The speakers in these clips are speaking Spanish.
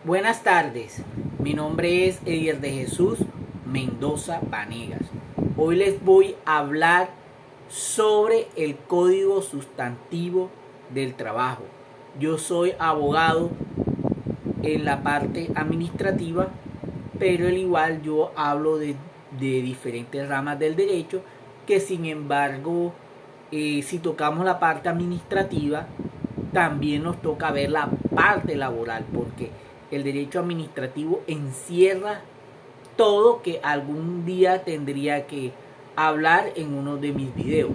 Buenas tardes, mi nombre es Edier de Jesús Mendoza Vanegas. Hoy les voy a hablar sobre el Código Sustantivo del Trabajo. Yo soy abogado en la parte administrativa, pero al igual yo hablo de diferentes ramas del derecho que sin embargo, si tocamos la parte administrativa, también nos toca ver la parte laboral, porque el derecho administrativo encierra todo que algún día tendría que hablar en uno de mis videos.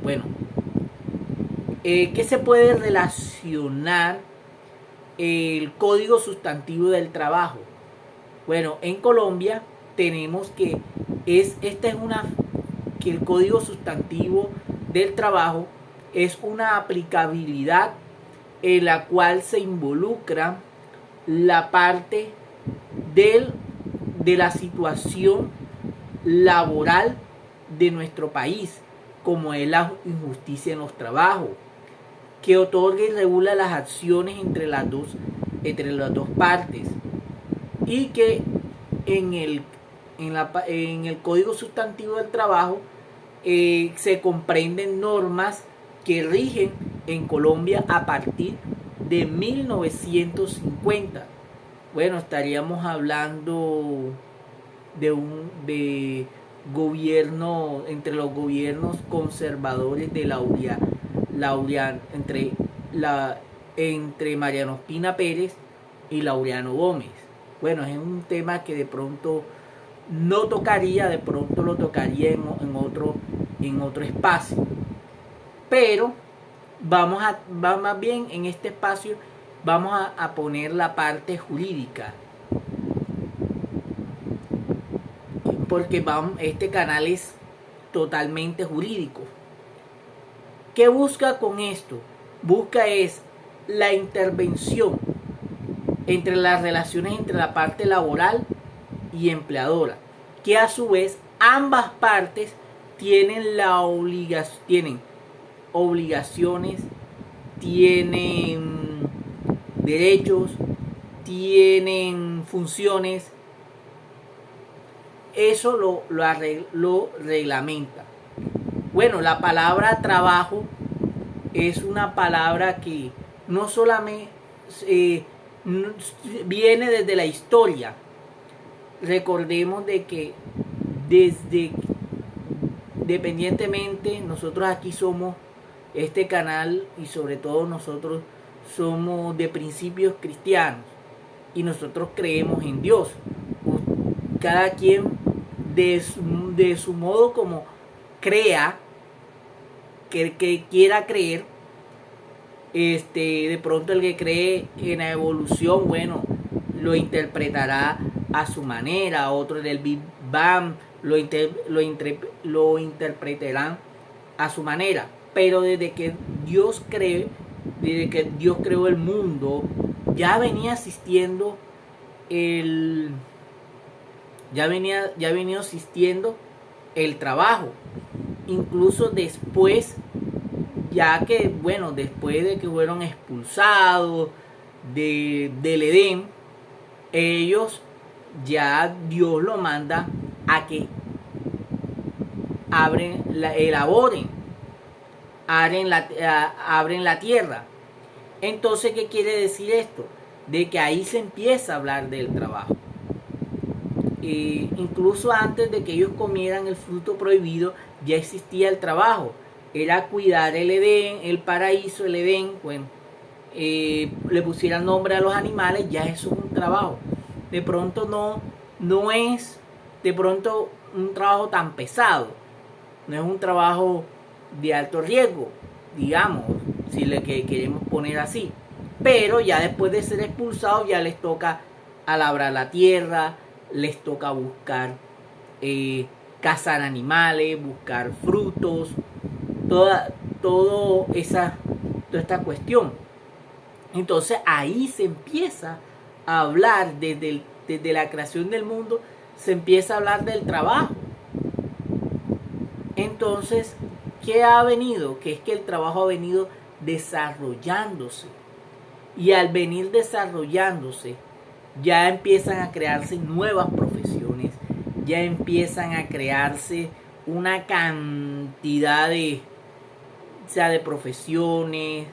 Bueno, ¿qué se puede relacionar el Código Sustantivo del Trabajo? Bueno, en Colombia tenemos que que el Código Sustantivo del Trabajo es una aplicabilidad en la cual se involucra la parte de la situación laboral de nuestro país, como es la injusticia en los trabajos, que otorga y regula las acciones entre las dos partes, y que en el Código Sustantivo del Trabajo se comprenden normas que rigen en Colombia a partir de 1950. Bueno, estaríamos hablando de gobierno, entre los gobiernos conservadores de entre Mariano Ospina Pérez y Laureano Gómez. Bueno, es un tema que de pronto no tocaría, de pronto lo tocaría en otro espacio. Pero vamos más bien en este espacio vamos a poner la parte jurídica, porque este canal es totalmente jurídico. ¿Qué busca con esto? Busca es la intervención entre las relaciones entre la parte laboral y empleadora, que a su vez ambas partes tienen obligaciones, tienen derechos, tienen funciones. Eso lo reglamenta. Bueno, la palabra trabajo es una palabra que no solamente viene desde la historia. Recordemos de que independientemente, nosotros aquí somos este canal y sobre todo nosotros somos de principios cristianos y nosotros creemos en Dios. Cada quien de su modo como crea, que quiera creer. De pronto el que cree en la evolución, bueno, lo interpretará a su manera. Otro del Big Bang lo interpretarán a su manera. Pero desde que Dios creó el mundo, ya venía existiendo el trabajo. Incluso después, después de que fueron expulsados del Edén, ellos ya Dios lo manda a que elaboren, abren la tierra. Entonces, ¿qué quiere decir esto? De que ahí se empieza a hablar del trabajo. Incluso antes de que ellos comieran el fruto prohibido, ya existía el trabajo. Era cuidar el Edén, el paraíso, el Edén. Bueno, le pusieran nombre a los animales, ya eso es un trabajo. De pronto no es de pronto un trabajo tan pesado, no es un trabajo de alto riesgo, digamos, si le queremos poner así. Pero ya después de ser expulsados, ya les toca labrar la tierra, les toca buscar, cazar animales, buscar frutos, toda esta cuestión. Entonces ahí se empieza a hablar, desde la creación del mundo, se empieza a hablar del trabajo. Entonces, ¿qué ha venido? Que es que el trabajo ha venido desarrollándose. Y al venir desarrollándose, ya empiezan a crearse nuevas profesiones, ya empiezan a crearse una cantidad de, o sea, de profesiones,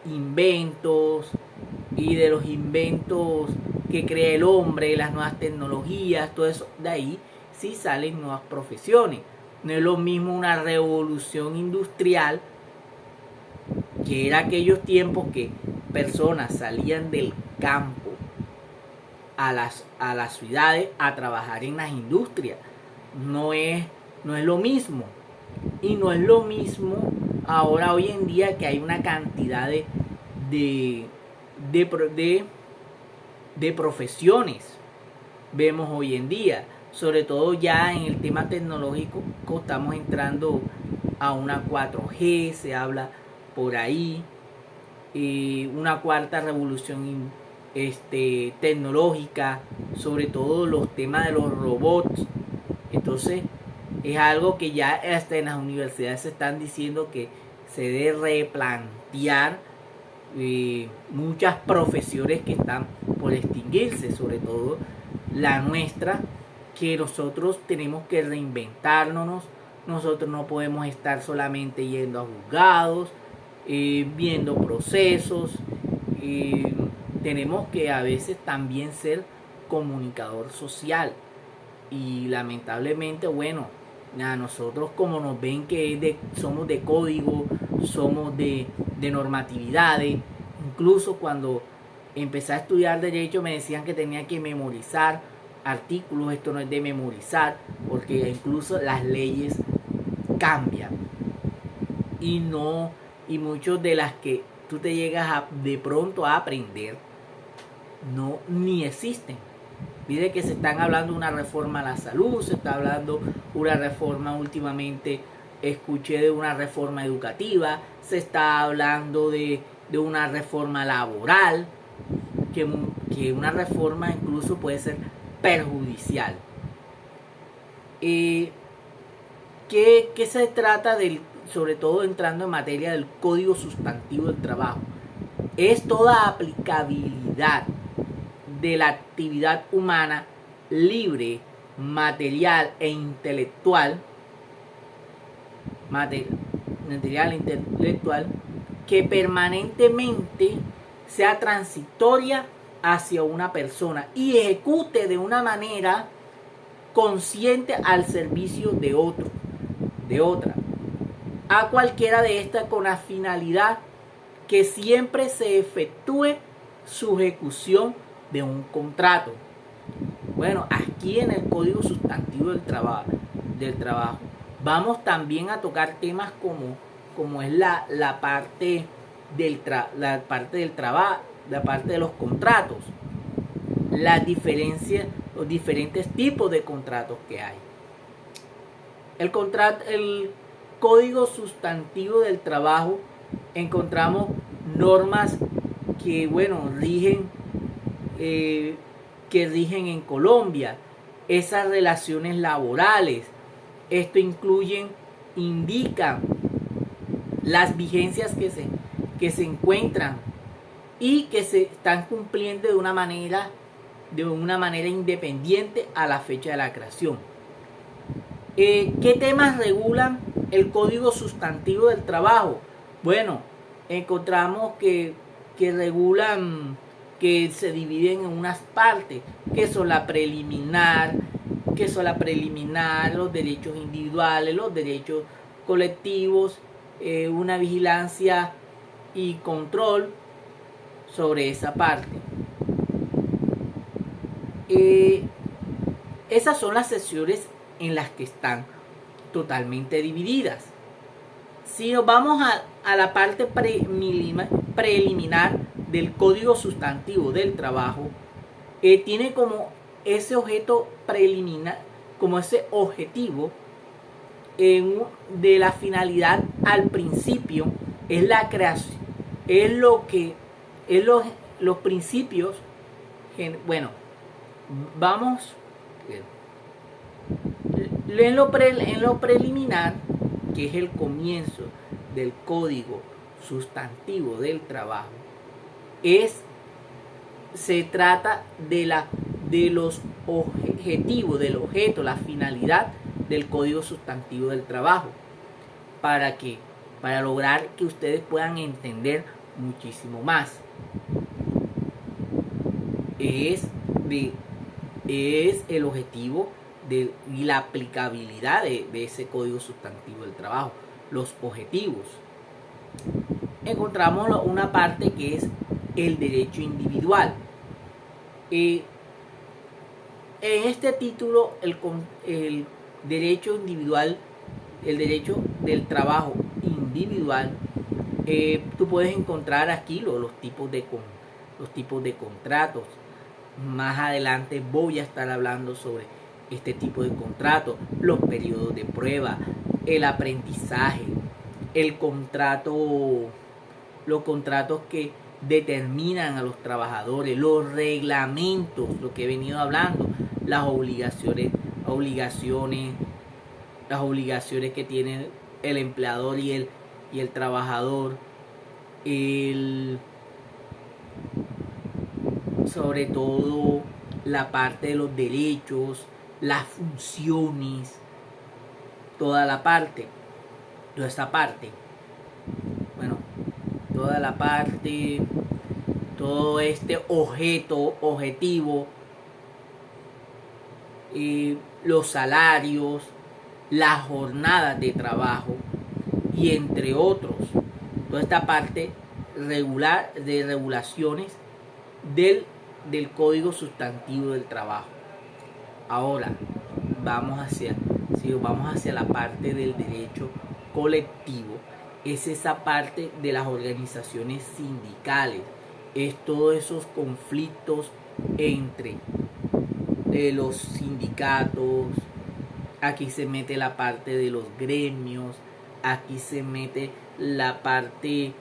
inventos, y de los inventos que crea el hombre, las nuevas tecnologías, todo eso, de ahí sí salen nuevas profesiones. No es lo mismo una revolución industrial, que era aquellos tiempos que personas salían del campo a las ciudades a trabajar en las industrias. No es lo mismo. Y no es lo mismo ahora, hoy en día, que hay una cantidad de, de profesiones. Vemos hoy en día, sobre todo ya en el tema tecnológico, estamos entrando a una 4G, se habla por ahí, una cuarta revolución tecnológica, sobre todo los temas de los robots. Entonces es algo que ya hasta en las universidades se están diciendo que se debe replantear muchas profesiones que están por extinguirse, sobre todo la nuestra, que nosotros tenemos que reinventarnos. Nosotros no podemos estar solamente yendo a juzgados, viendo procesos. Tenemos que a veces también ser comunicador social. Y lamentablemente, bueno, a nosotros como nos ven que somos de código, somos de normatividades. Incluso cuando empecé a estudiar derecho me decían que tenía que memorizar artículos. Esto no es de memorizar, porque incluso las leyes cambian y muchos de las que tú te llegas de pronto a aprender ni existen. Mire que se están hablando de una reforma a la salud, se está hablando una reforma últimamente, escuché de una reforma educativa, se está hablando de una reforma laboral, que una reforma incluso puede ser perjudicial. ¿Qué se trata sobre todo entrando en materia del Código Sustantivo del Trabajo? Es toda aplicabilidad de la actividad humana libre, material e intelectual, que permanentemente sea transitoria hacia una persona y ejecute de una manera consciente al servicio de otra, a cualquiera de estas, con la finalidad que siempre se efectúe su ejecución de un contrato. Bueno, aquí en el Código Sustantivo del Trabajo vamos también a tocar temas como es la parte del trabajo, la parte de los contratos, las diferencias, los diferentes tipos de contratos que hay. El Código Sustantivo del Trabajo, encontramos normas que, bueno, rigen en Colombia, esas relaciones laborales. Esto indican las vigencias que se encuentran y que se están cumpliendo de una manera independiente a la fecha de la creación. ¿Qué temas regulan el Código Sustantivo del Trabajo? Bueno, encontramos que regulan, que se dividen en unas partes, que son la preliminar, los derechos individuales, los derechos colectivos, una vigilancia y control sobre esa parte. Esas son las secciones en las que están totalmente divididas. Si nos vamos a la parte preliminar del Código Sustantivo del Trabajo, tiene como ese objeto preliminar, como ese objetivo de la finalidad al principio, es la creación, es lo que es los principios. Bueno, vamos en lo preliminar, que es el comienzo del Código Sustantivo del Trabajo, se trata de los objetivos, del objeto, la finalidad del Código Sustantivo del Trabajo. Para lograr que ustedes puedan entender muchísimo más. Es el objetivo y la aplicabilidad de ese Código Sustantivo del Trabajo. Los objetivos. Encontramos una parte que es el derecho individual. En este título, el derecho individual, el derecho del trabajo individual, tú puedes encontrar aquí los tipos de contratos. Más adelante voy a estar hablando sobre este tipo de contratos, los periodos de prueba, el aprendizaje, los contratos que determinan a los trabajadores, los reglamentos, lo que he venido hablando, las obligaciones que tiene el empleador y el trabajador, sobre todo la parte de los derechos, las funciones, toda esa parte, todo este objetivo, los salarios, las jornadas de trabajo y entre otros, toda esta parte de regulaciones del Código Sustantivo del Trabajo. Ahora vamos hacia la parte del derecho colectivo. Es esa parte de las organizaciones sindicales, es todos esos conflictos entre los sindicatos. Aquí se mete la parte de los gremios, aquí se mete la parte,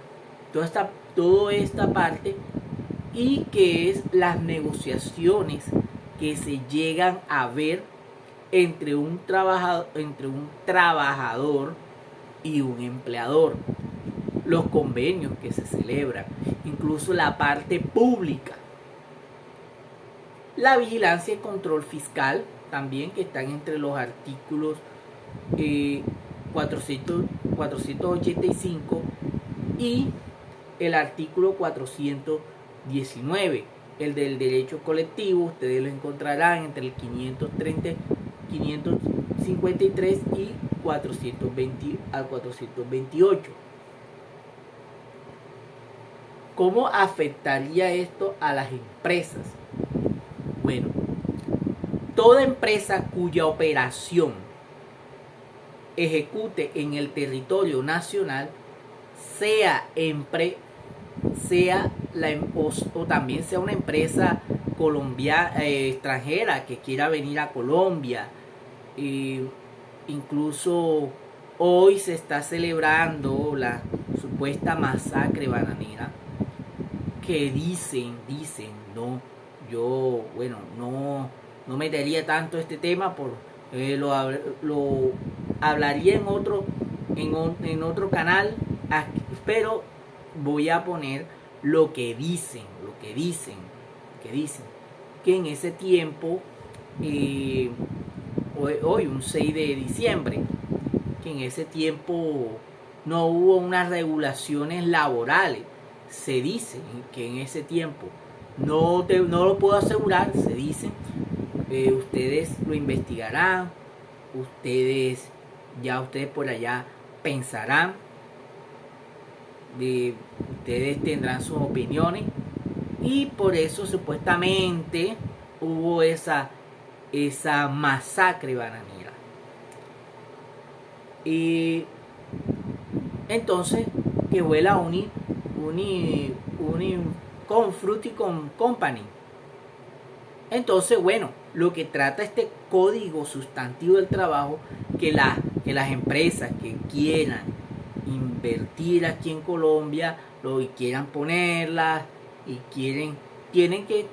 toda esta parte, y que es las negociaciones que se llegan a ver entre un trabajador y un empleador, los convenios que se celebran, incluso la parte pública, la vigilancia y control fiscal también, que están entre los artículos 485 y el artículo 419. El del derecho colectivo ustedes lo encontrarán entre el 553 y 420 al 428. ¿Cómo afectaría esto a las empresas? Bueno, toda empresa cuya operación ejecute en el territorio nacional, o también sea una empresa colombiana, extranjera, que quiera venir a Colombia. Incluso hoy se está celebrando la supuesta masacre bananera, que dicen, yo no metería tanto este tema, lo hablaría en otro canal, pero voy a poner lo que dicen, que en ese tiempo, hoy un 6 de diciembre, que en ese tiempo no hubo unas regulaciones laborales. Se dice que en ese tiempo, no lo puedo asegurar, se dice, ustedes lo investigarán, ustedes por allá pensarán, ustedes tendrán sus opiniones, y por eso supuestamente hubo esa masacre bananera. Y entonces, que fue la Fruity Company. Entonces, bueno, lo que trata este Código Sustantivo del Trabajo, que las empresas que quieran invertir aquí en Colombia, y quieran ponerlas y tienen que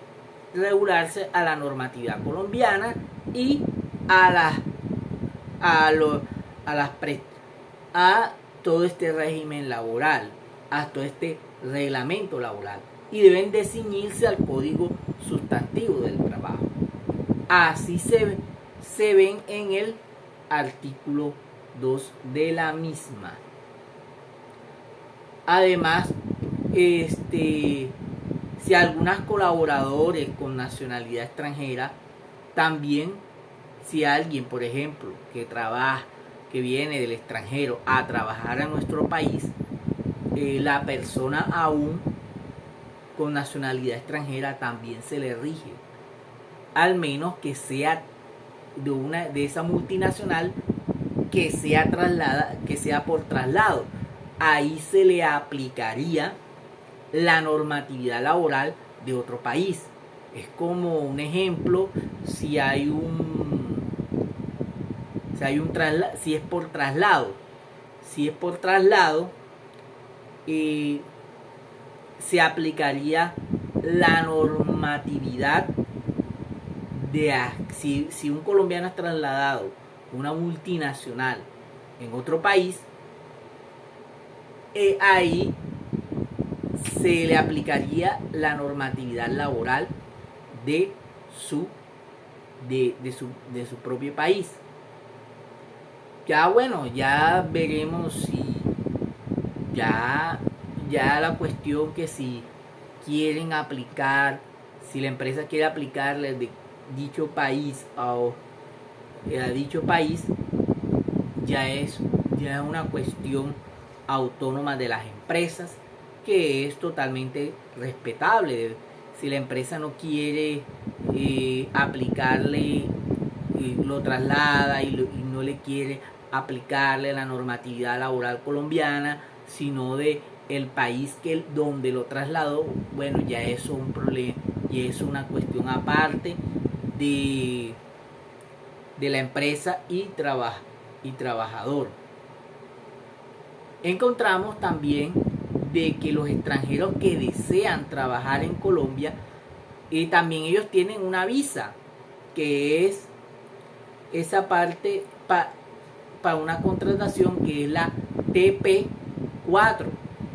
regularse a la normatividad colombiana y a todo este régimen laboral, a todo este reglamento laboral. y deben de ceñirse al código sustantivo del trabajo. Así se ven en el artículo 2 de la misma. Además, si algunos colaboradores con nacionalidad extranjera, también si alguien, por ejemplo, que viene del extranjero a trabajar a nuestro país, la persona aún con nacionalidad extranjera también se le rige, al menos que sea de esa multinacional que sea por traslado. Ahí se le aplicaría la normatividad laboral de otro país. Es como un ejemplo, si es por traslado, se aplicaría la normatividad si un colombiano es trasladado a una multinacional en otro país, ahí se le aplicaría la normatividad laboral de su propio país. Ya bueno, ya veremos si ya la cuestión que si quieren aplicar, si la empresa quiere aplicarle de dicho país a dicho país, ya es una cuestión autónoma de las empresas, que es totalmente respetable. Si la empresa no quiere aplicarle, lo traslada y no le quiere aplicarle la normatividad laboral colombiana, sino de el país donde lo trasladó, bueno, ya eso es un problema y es una cuestión aparte de la empresa y trabajador. Encontramos también de que los extranjeros que desean trabajar en Colombia, también ellos tienen una visa, que es esa parte para una contratación, que es la TP4.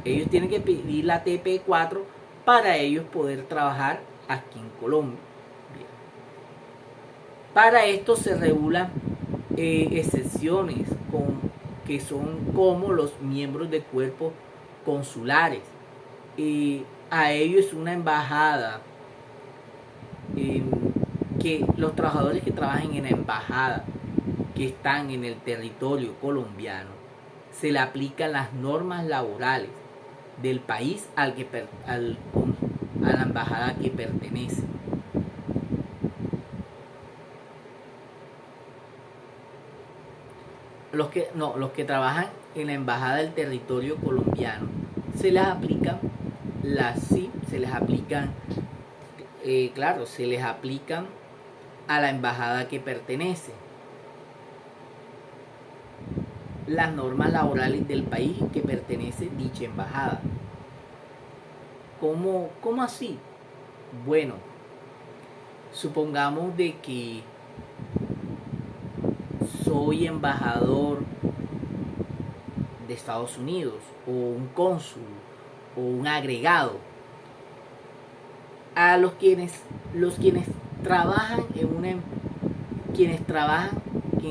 Ellos tienen que pedir la TP4 para ellos poder trabajar aquí en Colombia. Bien. Para esto se regulan excepciones que son como los miembros de cuerpos consulares. A ellos una embajada, que los trabajadores que trabajen en la embajada, que están en el territorio colombiano, se le aplican las normas laborales del país a la embajada que pertenece. Los que trabajan en la embajada del territorio colombiano, se les aplican a la embajada que pertenece las normas laborales del país que pertenece dicha embajada. ¿Cómo así? Bueno, supongamos de que soy embajador de Estados Unidos, o un cónsul, o un agregado. A quienes trabajan quienes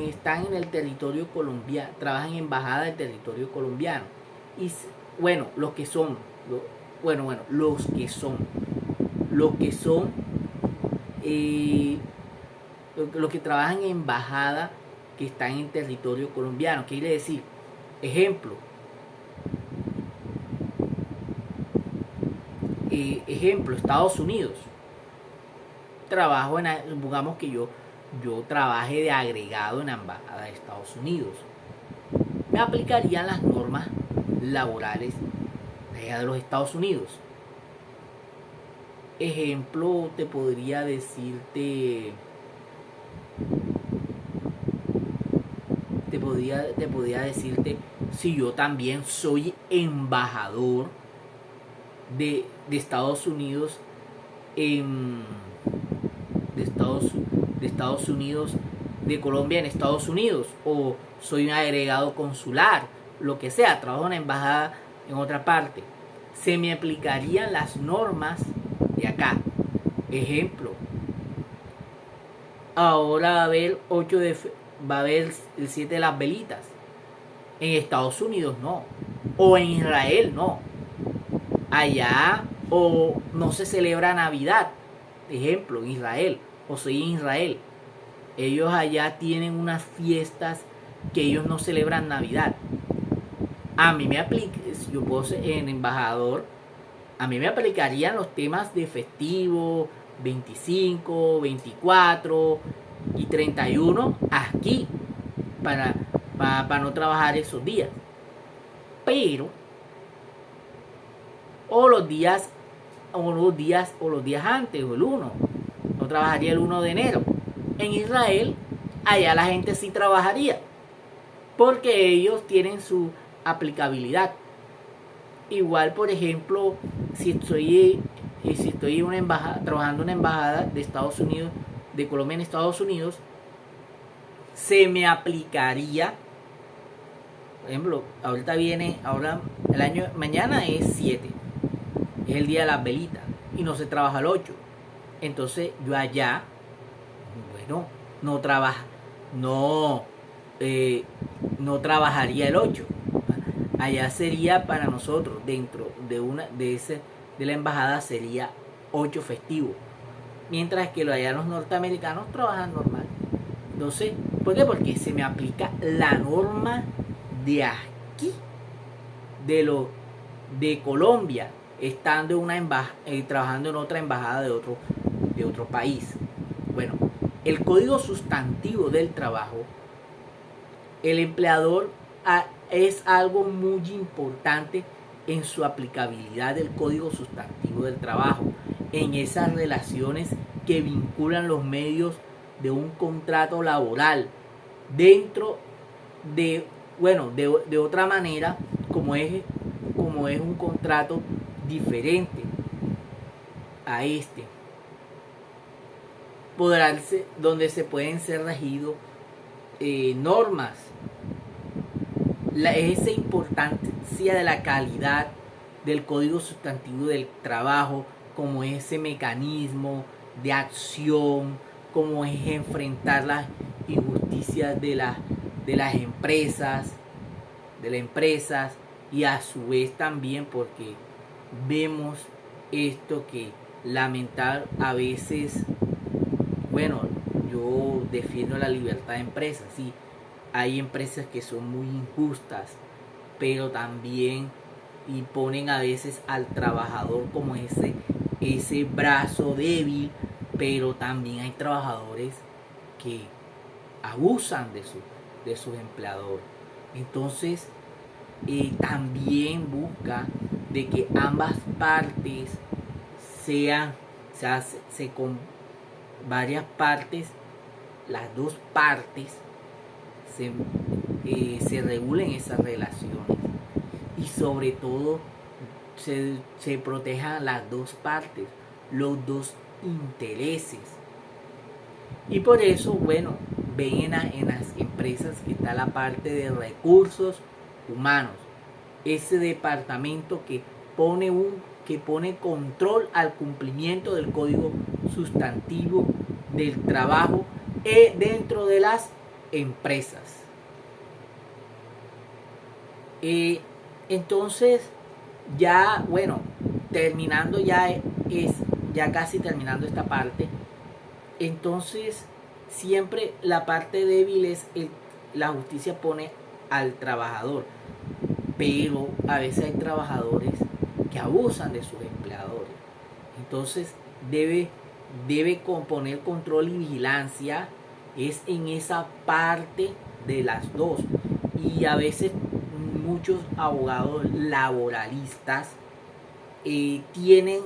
están en el territorio colombiano, trabajan en embajada del territorio colombiano. Y bueno, los que trabajan en embajada que están en territorio colombiano. Quiere decir, ejemplo, Estados Unidos. Supongamos que yo trabaje de agregado en la embajada de Estados Unidos. Me aplicarían las normas laborales de los Estados Unidos. Ejemplo, te podría decirte si yo también soy embajador de Estados Unidos de Colombia en Estados Unidos, o soy un agregado consular, lo que sea, trabajo en una embajada en otra parte. se me aplicarían las normas de acá. Ejemplo, ahora va a haber va a haber el 7 de las velitas. En Estados Unidos no. O en Israel no. Allá o no se celebra Navidad. Ejemplo, en Israel. O soy en Israel. Ellos allá tienen unas fiestas que ellos no celebran Navidad. A mí me aplica, si yo puedo ser en embajador, a mí me aplicarían los temas de festivo, 25, 24 y 31 aquí para no trabajar esos días. Pero o los días antes o el 1. No trabajaría el 1 de enero. En Israel, allá la gente sí trabajaría, porque ellos tienen su aplicabilidad. Igual, por ejemplo, si estoy en una embajada, trabajando en una embajada de Estados Unidos, de Colombia en Estados Unidos, se me aplicaría, por ejemplo, ahora mañana es 7, es el día de las velitas, y no se trabaja el 8. Entonces yo allá, bueno, no trabajaría el 8. Allá sería para nosotros, dentro de la embajada, sería 8 festivos. Mientras que allá los norteamericanos trabajan normal. Entonces, ¿por qué? Porque se me aplica la norma de aquí, de Colombia, estando trabajando en otra embajada de otro país. Bueno, el código sustantivo del trabajo, el empleador es algo muy importante en su aplicabilidad del código sustantivo del trabajo, en esas relaciones que vinculan los medios de un contrato laboral dentro de otra manera, como es un contrato diferente a este, donde se pueden ser regidos normas. Esa importancia de la calidad del código sustantivo del trabajo, como ese mecanismo de acción, como es enfrentar las injusticias de las empresas, y a su vez también porque vemos esto que lamentar a veces, bueno, yo defiendo la libertad de empresas, sí, hay empresas que son muy injustas, pero también y ponen a veces al trabajador como ese brazo débil, pero también hay trabajadores que abusan de sus empleadores. Entonces, también busca de que ambas partes con varias partes, las dos partes se regulen esas relaciones, y sobre todo se protejan las dos partes, los dos intereses. Y por eso, bueno, ven en las empresas que está la parte de recursos humanos, ese departamento que pone control al cumplimiento del código sustantivo del trabajo dentro de las empresas. Entonces, ya, bueno, terminando ya casi terminando esta parte. Entonces, siempre la parte débil es la justicia pone al trabajador, pero a veces hay trabajadores que abusan de sus empleadores. Entonces, debe poner control y vigilancia es en esa parte de las dos. Y a veces muchos abogados laboralistas tienen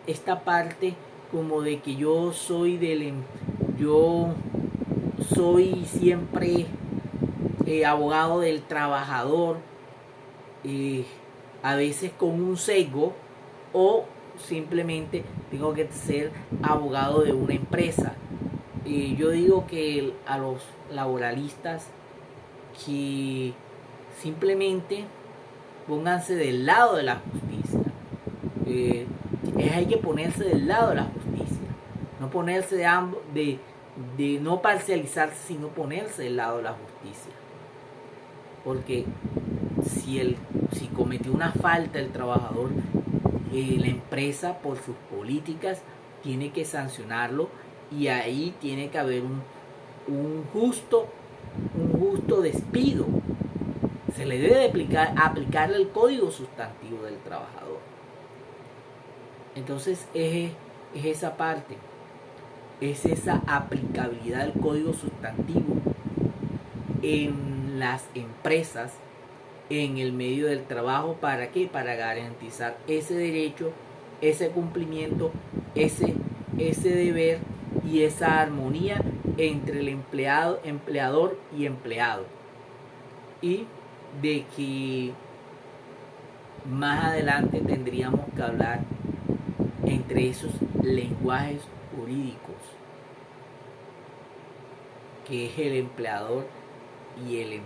esta parte como de que yo soy siempre abogado del trabajador, a veces con un sesgo, o simplemente tengo que ser abogado de una empresa. Yo digo que a los laboralistas que simplemente pónganse del lado de la justicia, hay que ponerse del lado de la justicia, no ponerse de no parcializarse, sino ponerse del lado de la justicia. Porque si cometió una falta el trabajador, la empresa por sus políticas tiene que sancionarlo, y ahí tiene que haber un justo despido. Se le debe aplicarle el código sustantivo del trabajador. Entonces es esa parte, es esa aplicabilidad del código sustantivo en las empresas, en el medio del trabajo. ¿Para qué? Para garantizar ese derecho, ese cumplimiento, ese deber y esa armonía entre el empleador y empleado. Y de que más adelante tendríamos que hablar entre esos lenguajes jurídicos, que es el empleador y el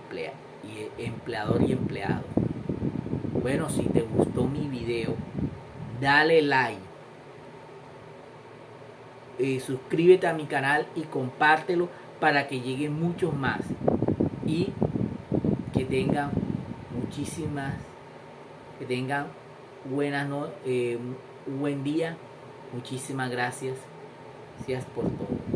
empleador y empleado. Bueno, si te gustó mi video, dale like, suscríbete a mi canal y compártelo para que lleguen muchos más, y que tengan buen día. Muchísimas gracias por todo.